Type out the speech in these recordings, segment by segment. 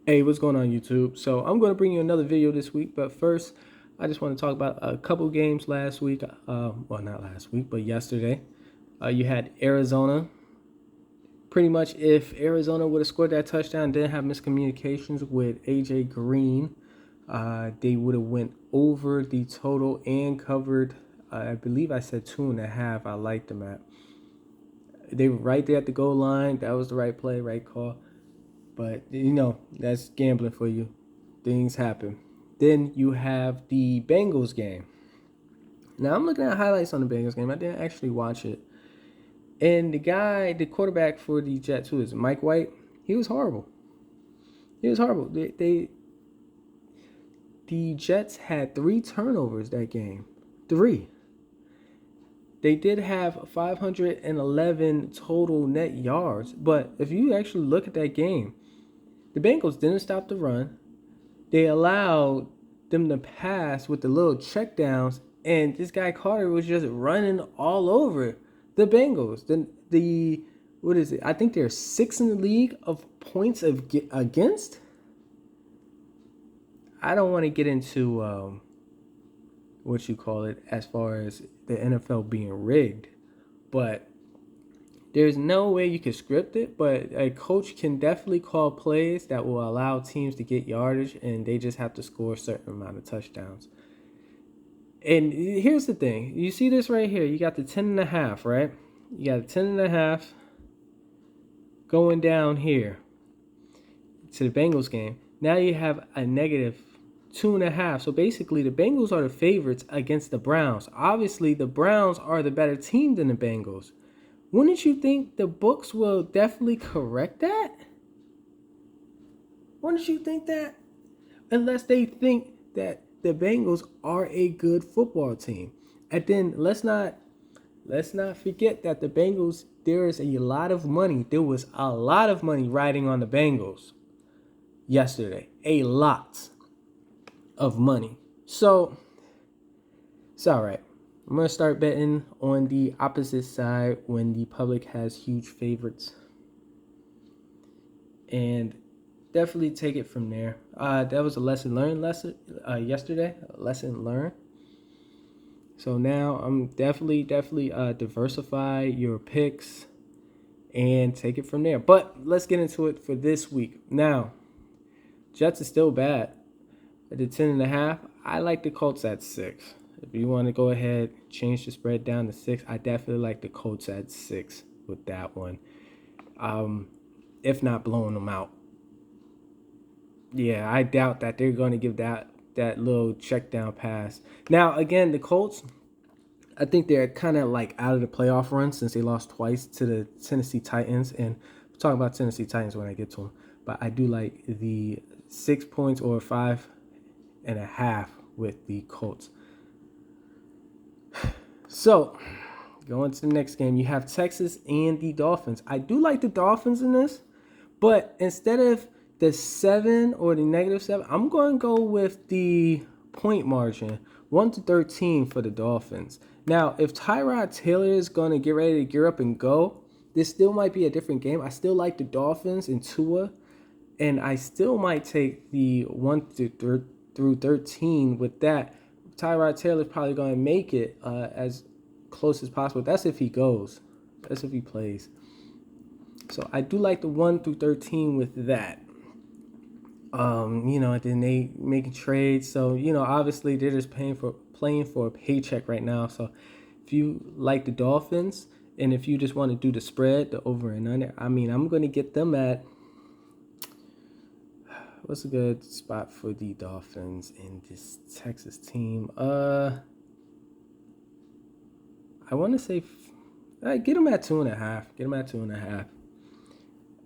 Hey, what's going on YouTube? So I'm going to bring you another video this week, but first I just want to talk about a couple games last week. Well, not last week, but yesterday. You had Arizona. Pretty much if Arizona would have scored that touchdown, didn't have miscommunications with AJ Green, they would have went over the total and covered, I believe I said 2.5. I liked them at. They were right there at the goal line. That was the right play, right call. But, that's gambling for you. Things happen. Then you have the Bengals game. Now, I'm looking at highlights on the Bengals game. I didn't actually watch it. And the quarterback for the Jets, who is Mike White, he was horrible. He was horrible. The Jets had 3 turnovers that game. 3. They did have 511 total net yards. But if you actually look at that game, the Bengals didn't stop the run. They allowed them to pass with the little checkdowns, and this guy Carter was just running all over the Bengals. The what is it? I think they're 6th in the league of points against. I don't want to get into what you call it as far as the NFL being rigged, but there's no way you can script it, but a coach can definitely call plays that will allow teams to get yardage, and they just have to score a certain amount of touchdowns. And here's the thing. You see this right here. You got the 10.5, right? You got a 10.5 going down here to the Bengals game. Now you have a negative 2.5. So basically, the Bengals are the favorites against the Browns. Obviously, the Browns are the better team than the Bengals. Wouldn't you think the books will definitely correct that? Wouldn't you think that? Unless they think that the Bengals are a good football team. And then let's not forget that the Bengals, there is a lot of money. There was a lot of money riding on the Bengals yesterday. A lot of money. So it's all right. I'm going to start betting on the opposite side when the public has huge favorites. And definitely take it from there. That was a lesson learned yesterday. A lesson learned. So now I'm definitely diversify your picks and take it from there. But let's get into it for this week. Now, Jets is still bad. At the 10.5, I like the Colts at 6. If you want to go ahead, change the spread down to 6, I definitely like the Colts at 6 with that one. If not blowing them out. Yeah, I doubt that they're going to give that little check down pass. Now, again, the Colts, I think they're kind of like out of the playoff run since they lost twice to the Tennessee Titans. And we'll talk about Tennessee Titans when I get to them. But I do like the 6 points or 5.5 with the Colts. So, going to the next game, you have Texas and the Dolphins. I do like the Dolphins in this, but instead of the 7 or the -7, I'm going to go with the point margin, 1-13 for the Dolphins. Now, if Tyrod Taylor is going to get ready to gear up and go, this still might be a different game. I still like the Dolphins and Tua, and I still might take the 1-13 with that. Tyrod Taylor's probably going to make it as close as possible. That's if he goes. That's if he plays. So I do like the 1-13 with that. And then they making trades. So, obviously they're just playing for a paycheck right now. So if you like the Dolphins and if you just want to do the spread, the over and under, I'm going to get them at, what's a good spot for the Dolphins in this Texas team? I want to say, get them at 2.5. Get them at 2.5.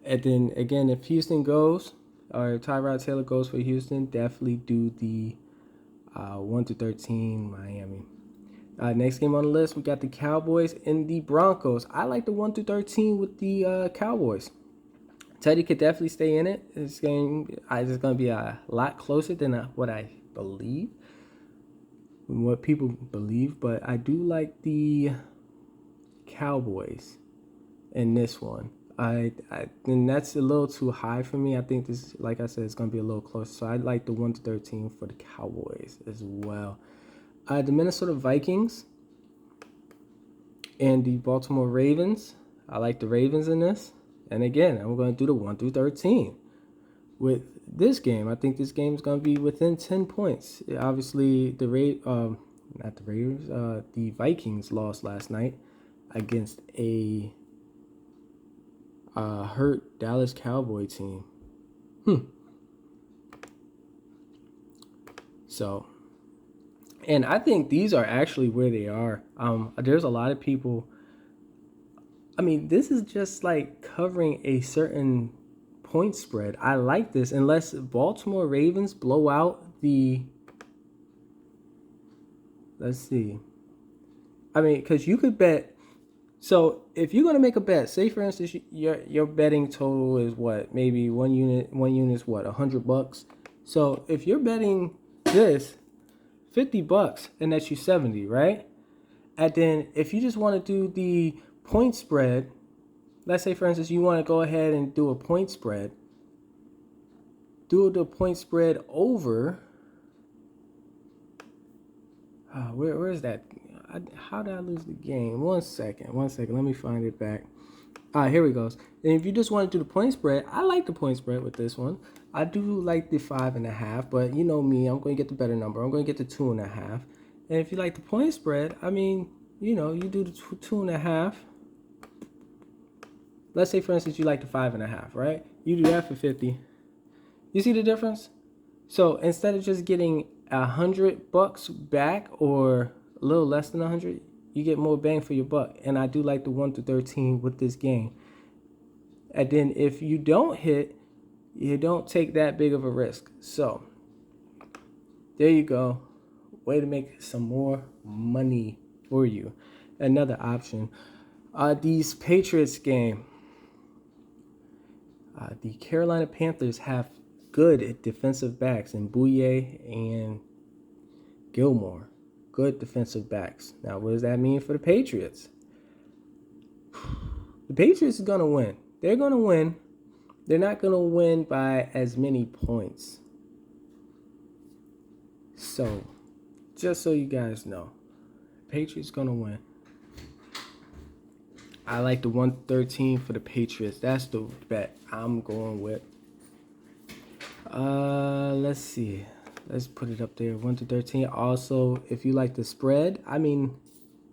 And then again, if Houston goes, or Tyrod Taylor goes for Houston, definitely do the 1-13 Miami. Next game on the list, we got the Cowboys and the Broncos. I like the 1-13 with the Cowboys. Teddy could definitely stay in it. This game is going to be a lot closer than what I believe, what people believe. But I do like the Cowboys in this one. And that's a little too high for me. I think this, like I said, it's gonna be a little closer. So I like the 1-13 for the Cowboys as well. The Minnesota Vikings and the Baltimore Ravens. I like the Ravens in this. And again, I'm gonna do the 1-13 with this game. I think this game is gonna be within 10 points. Obviously, not the Ravens. The Vikings lost last night against a hurt Dallas Cowboy team. So, and I think these are actually where they are. There's a lot of people. I mean, this is just like covering a certain point spread. I like this, unless Baltimore Ravens blow out the. Let's see. I mean, because you could bet. So if you're gonna make a bet, say for instance, your betting total is what? Maybe one unit. One unit is what? $100. So if you're betting this, $50, and that's you 70, right? And then if you just want to do the point spread, let's say for instance you want to go ahead and do a point spread. Do the point spread over. Where is that? How did I lose the game? One second. Let me find it back. All right, here we go. And if you just want to do the point spread, I like the point spread with this one. I do like the 5.5, but you know me, I'm going to get the better number. I'm going to get the 2.5. And if you like the point spread, I mean, you know, you do the 2.5. Let's say, for instance, you like the 5.5, right? You do that for 50. You see the difference? So instead of just getting $100 back or a little less than 100, you get more bang for your buck. And I do like the 1-13 with this game. And then if you don't hit, you don't take that big of a risk. So there you go. Way to make some more money for you. Another option. These Patriots game. The Carolina Panthers have good defensive backs in Bouye and Gilmore. Good defensive backs. Now, what does that mean for the Patriots? The Patriots are going to win. They're going to win. They're not going to win by as many points. So, just so you guys know, Patriots going to win. I like the 1-13 for the Patriots. That's the bet I'm going with. Let's see. Let's put it up there. 1-13. Also, if you like the spread, I mean,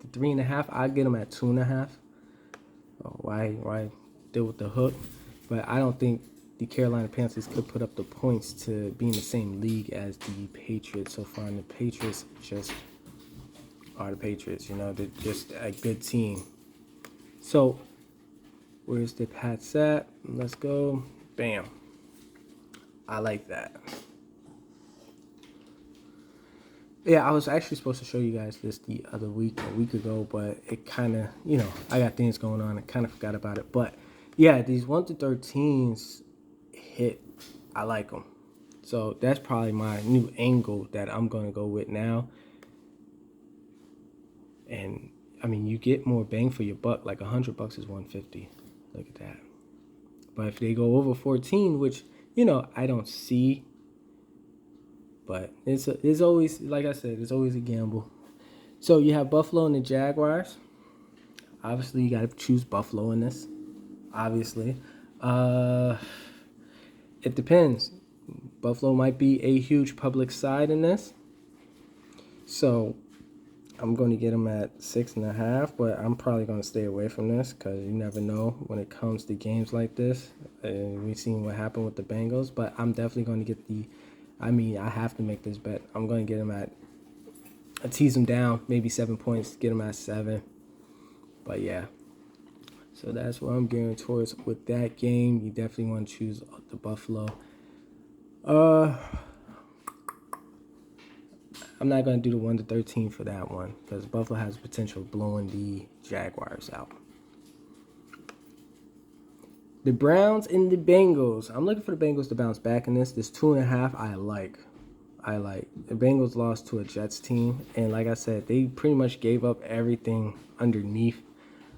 the 3.5, I get them at 2.5. Why deal with the hook? But I don't think the Carolina Panthers could put up the points to be in the same league as the Patriots so far. And the Patriots just are the Patriots. You know, they're just a good team. So, where's the Pats at? Let's go. Bam. I like that. Yeah, I was actually supposed to show you guys this the other week, a week ago, but it kind of, you know, I got things going on. I kind of forgot about it. But, yeah, these 1-13s hit. I like them. So, that's probably my new angle that I'm going to go with now. And, I mean, you get more bang for your buck. Like, $100 is $150. Look at that. But if they go over 14, which, you know, I don't see. But it's always, like I said, it's always a gamble. So you have Buffalo and the Jaguars. Obviously, you got to choose Buffalo in this. Obviously. It depends. Buffalo might be a huge public side in this. So I'm going to get them at 6.5, but I'm probably going to stay away from this because you never know when it comes to games like this. We've seen what happened with the Bengals, but I'm definitely going to get I have to make this bet. I'm going to get them I tease them down, maybe 7 points, get them at 7. But yeah, so that's what I'm gearing towards with that game. You definitely want to choose the Buffalo. I'm not going to do the 1-13 for that one because Buffalo has potential of blowing the Jaguars out. The Browns and the Bengals. I'm looking for the Bengals to bounce back in this. This 2.5, I like. The Bengals lost to a Jets team, and like I said, they pretty much gave up everything underneath.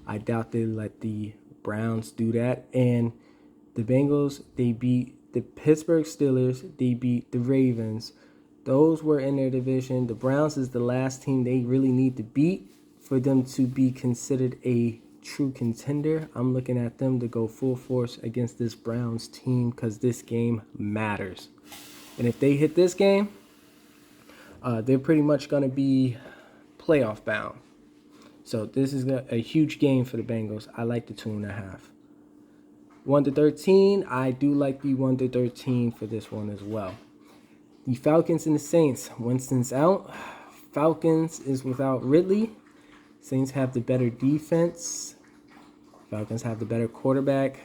I doubt they let the Browns do that. And the Bengals, they beat the Pittsburgh Steelers. They beat the Ravens. Those were in their division. The Browns is the last team they really need to beat for them to be considered a true contender. I'm looking at them to go full force against this Browns team because this game matters. And if they hit this game, they're pretty much going to be playoff bound. So this is a huge game for the Bengals. I like the 2.5. 1-13. I do like the 1-13 for this one as well. The Falcons and the Saints. Winston's out. Falcons is without Ridley. Saints have the better defense. Falcons have the better quarterback.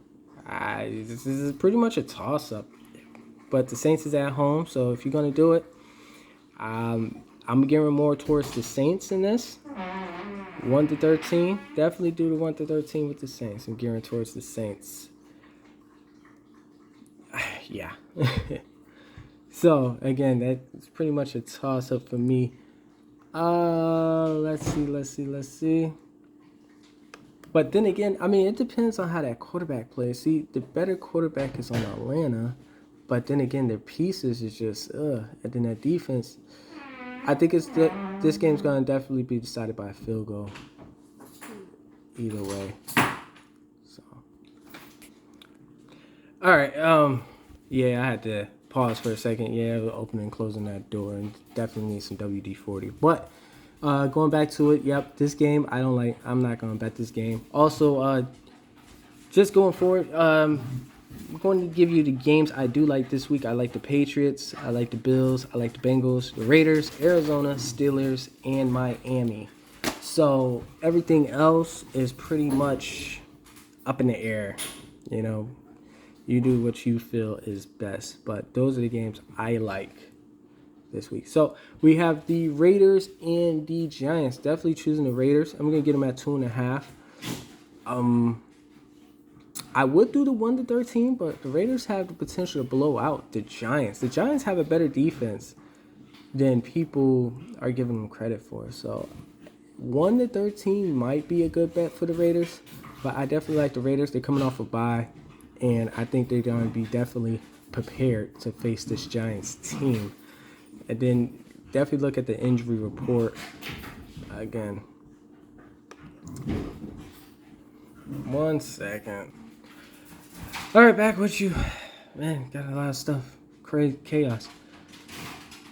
This is pretty much a toss-up. But the Saints is at home, so if you're going to do it, I'm gearing more towards the Saints in this. 1-13. Definitely do the 1-13 with the Saints. I'm gearing towards the Saints. Yeah. So, again, that's pretty much a toss-up for me. Let's see. But then again, I mean, it depends on how that quarterback plays. See, the better quarterback is on Atlanta. But then again, their pieces is just, And then that defense, I think this game's going to definitely be decided by a field goal. Either way. So. All right. Yeah, I had to pause for a second. Yeah, opening and closing that door. And definitely need some WD-40. But going back to it, yep, this game, I'm not going to bet this game. Also, just going forward, I'm going to give you the games I do like this week. I like the Patriots, I like the Bills, I like the Bengals, the Raiders, Arizona, Steelers, and Miami. So everything else is pretty much up in the air. You know, you do what you feel is best. But those are the games I like this week. So we have the Raiders and the Giants. Definitely choosing the Raiders. I'm going to get them at 2.5. I would do the 1-13, but the Raiders have the potential to blow out the Giants. The Giants have a better defense than people are giving them credit for. So 1-13 might be a good bet for the Raiders, but I definitely like the Raiders. They're coming off a bye, and I think they're going to be definitely prepared to face this Giants team. And then definitely look at the injury report again. 1 second. All right, back with you. Man, got a lot of stuff. Crazy chaos.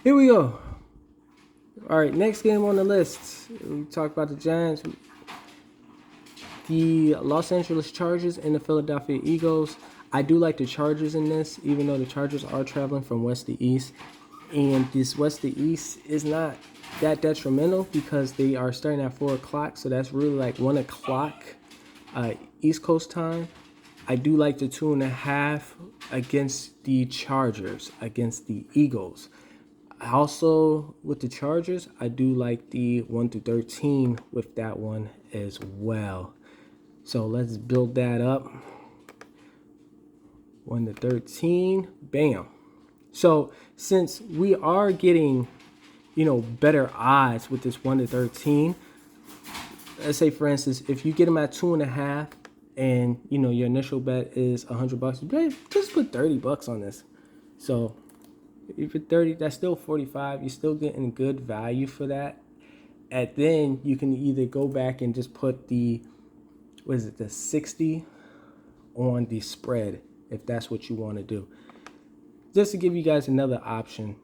Here we go. All right, next game on the list. We talked about the Giants. The Los Angeles Chargers and the Philadelphia Eagles. I do like the Chargers in this, even though the Chargers are traveling from west to east. And this west to east is not that detrimental because they are starting at 4 o'clock. So that's really like 1 o'clock East Coast time. I do like the 2.5 against the Chargers, against the Eagles. Also, with the Chargers, I do like the 1-13 with that one as well. So let's build that up. 1-13, bam. So since we are getting, better odds with this 1-13, let's say for instance, if you get them at 2.5 and your initial bet is $100, just put $30 on this. So if you put 30, that's still 45. You're still getting good value for that. And then you can either go back and just put the 60 on the spread if that's what you want to do. Just to give you guys another option,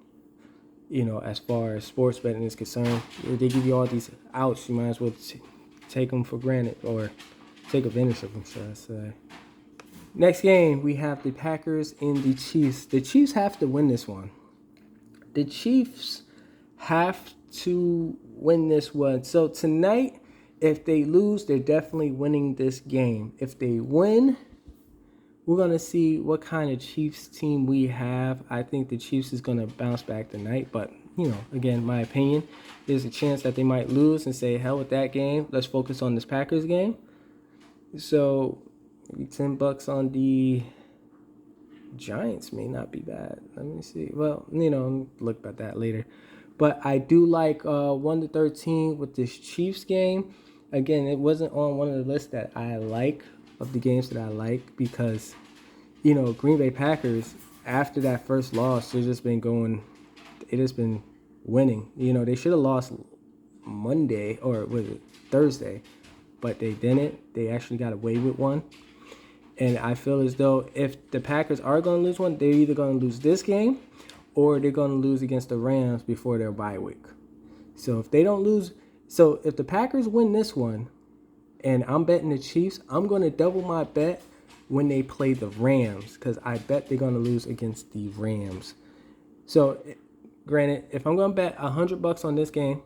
as far as sports betting is concerned. They give you all these outs. You might as well take them for granted or take advantage of them, should I say. Next game, we have the Packers and the Chiefs. The Chiefs have to win this one. The Chiefs have to win this one. So tonight, if they lose, they're definitely winning this game. If they win, we're going to see what kind of Chiefs team we have. I think the Chiefs is going to bounce back tonight. But, again, my opinion, there's a chance that they might lose and say, hell with that game. Let's focus on this Packers game. So maybe $10 on the Giants may not be bad. Let me see. Well, look at that later. But I do like 1-13 with this Chiefs game. Again, it wasn't on one of the lists that I like of the games that I like because, you know, Green Bay Packers, after that first loss, they've just been going, it has been winning. You know, they should have lost Monday, or was it Thursday, but they didn't. They actually got away with one. And I feel as though if the Packers are going to lose one, they're either going to lose this game or they're going to lose against the Rams before their bye week. So if they don't lose, so if the Packers win this one and I'm betting the Chiefs, I'm going to double my bet when they play the Rams because I bet they're going to lose against the Rams. So granted, if I'm going to bet $100 on this game,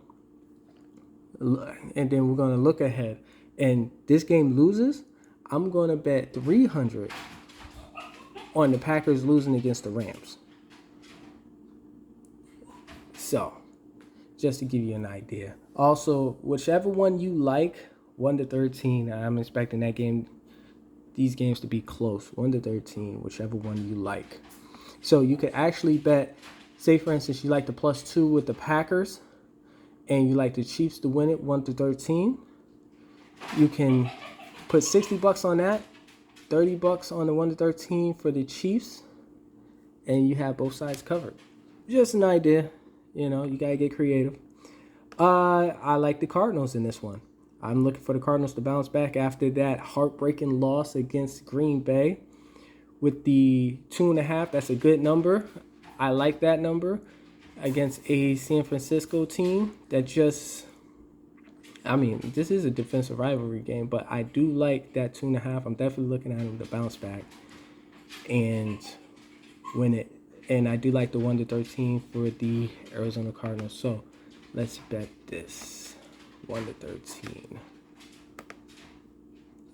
and then we're going to look ahead, and this game loses, I'm going to bet 300 on the Packers losing against the Rams. So, just to give you an idea. Also, whichever one you like, 1-13, I'm expecting these games to be close. 1-13, whichever one you like. So, you could actually bet, say for instance, you like the +2 with the Packers, and you like the Chiefs to win it 1-13. You can put $60 on that, $30 on the 1-13 for the Chiefs, and you have both sides covered. Just an idea, you know, you gotta get creative. I like the Cardinals in this one. I'm looking for the Cardinals to bounce back after that heartbreaking loss against Green Bay. With the 2.5, that's a good number. I like that number against a San Francisco team that just, I mean, this is a defensive rivalry game, but I do like that 2.5. I'm definitely looking at them to bounce back and win it. And I do like the 1-13 for the Arizona Cardinals. So let's bet this 1-13.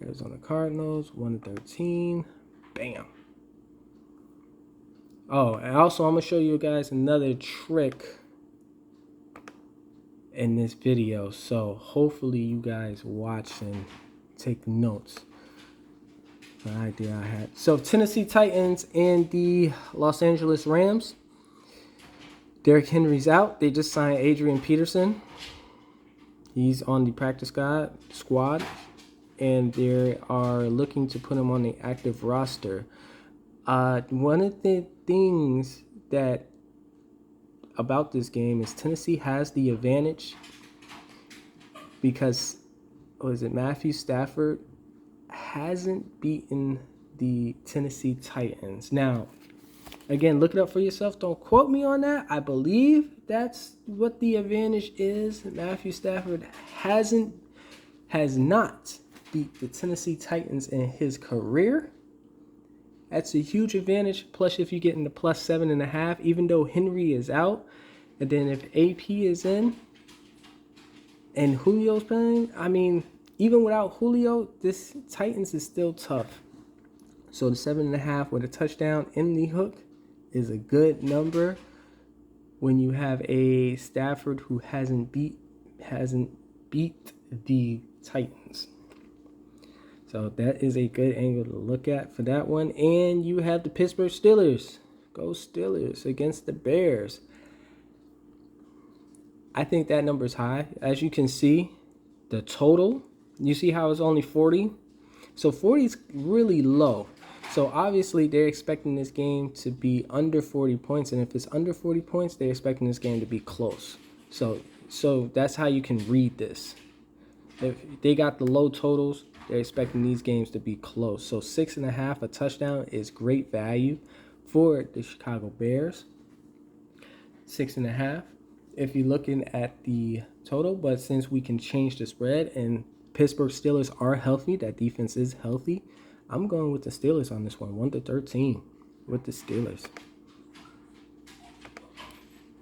Arizona Cardinals 1-13. Bam. Oh, and also I'm gonna show you guys another trick in this video, so hopefully you guys watch and take notes. The idea I had. So Tennessee Titans and the Los Angeles Rams. Derrick Henry's out. They just signed Adrian Peterson. He's on the practice squad, and they are looking to put him on the active roster. One of the things that about this game is Tennessee has the advantage because Matthew Stafford hasn't beaten the Tennessee Titans. Now, again, look it up for yourself. Don't quote me on that. I believe that's what the advantage is. Matthew Stafford has not beat the Tennessee Titans in his career. That's a huge advantage. Plus, if you get into +7.5, even though Henry is out, and then if AP is in and Julio's playing, I mean, even without Julio, this Titans is still tough. So the 7.5 with a touchdown in the hook is a good number when you have a Stafford who hasn't beat the Titans. So that is a good angle to look at for that one. And you have the Pittsburgh Steelers. Go Steelers against the Bears. I think that number is high. As you can see, the total, you see how it's only 40? So 40 is really low. So obviously they're expecting this game to be under 40 points. And if it's under 40 points, they're expecting this game to be close. So that's how you can read this. If they got the low totals, they're expecting these games to be close. So 6.5, a touchdown is great value for the Chicago Bears. 6.5. If you're looking at the total, but since we can change the spread and Pittsburgh Steelers are healthy, that defense is healthy, I'm going with the Steelers on this one. 1-13 with the Steelers.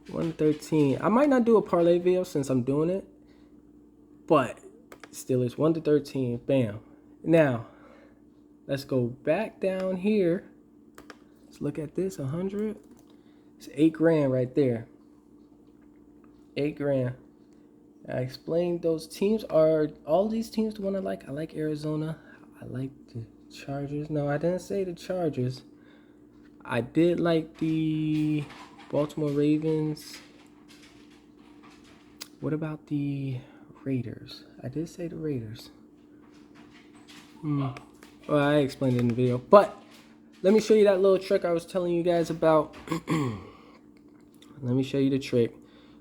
1-13. I might not do a parlay video since I'm doing it, but Steelers 1-13. Bam. Now, let's go back down here. Let's look at this. 100. It's $8,000 right there. $8,000. I explained those teams. Are all these teams the one I like? I like Arizona. I like the Chargers. No, I didn't say the Chargers. I did like the Baltimore Ravens. What about the Raiders. I did say the Raiders. Well, I explained it in the video. But let me show you that little trick I was telling you guys about. Let me show you the trick.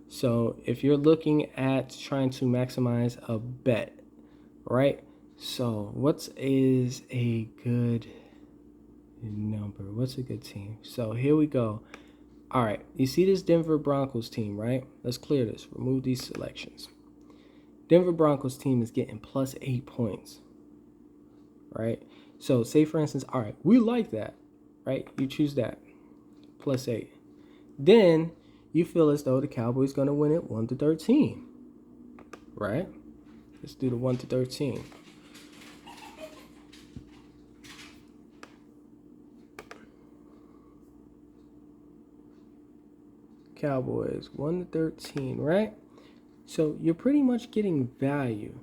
So if you're looking at trying to maximize a bet, right? So what is a good number? What's a good team? So here we go. All right, you see this Denver Broncos team, right? Let's clear this. Remove these selections. Denver Broncos team is getting plus 8 points, right? So say, for instance, all right, we like that, right? You choose that, plus 8. Then you feel as though the Cowboys going to win it 1-13, right? Let's do the 1-13. Cowboys 1-13, right? So you're pretty much getting value,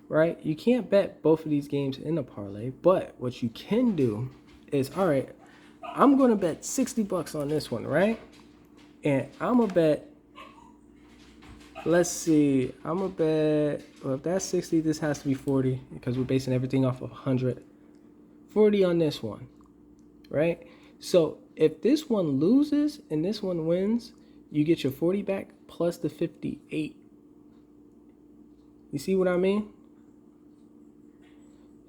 right? You can't bet both of these games in a parlay, but what you can do is, all right, I'm going to bet $60 on this one, right? And I'm going to bet, let's see, I'm going to bet, well, if that's 60, this has to be 40 because we're basing everything off of 100. 40 on this one, right? So if this one loses and this one wins, you get your 40 back plus the 58. You see what I mean?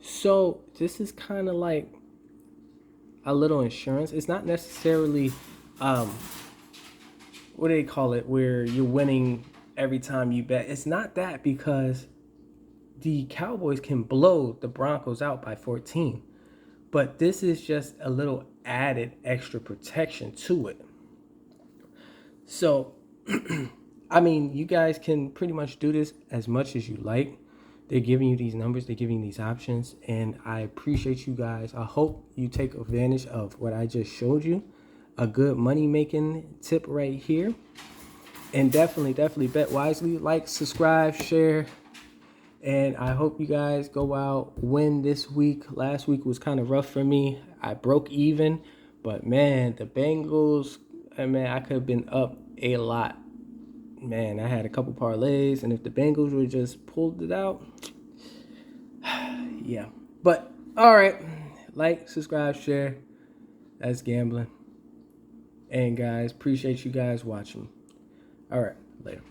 So this is kind of like a little insurance. It's not necessarily, what do they call it, where you're winning every time you bet. It's not that, because the Cowboys can blow the Broncos out by 14. But this is just a little added extra protection to it. So, I mean, you guys can pretty much do this as much as you like. They're giving you these numbers, they're giving you these options, and I appreciate you guys. I hope you take advantage of what I just showed you. A good money-making tip right here. And definitely bet wisely. Like, subscribe, share. And I hope you guys go out, win this week. Last week was kind of rough for me. I broke even. But, man, the Bengals, man, I could have been up a lot. Man, I had a couple parlays. And if the Bengals would just pulled it out, yeah. But, all right. Like, subscribe, share. That's gambling. And, guys, appreciate you guys watching. All right, later.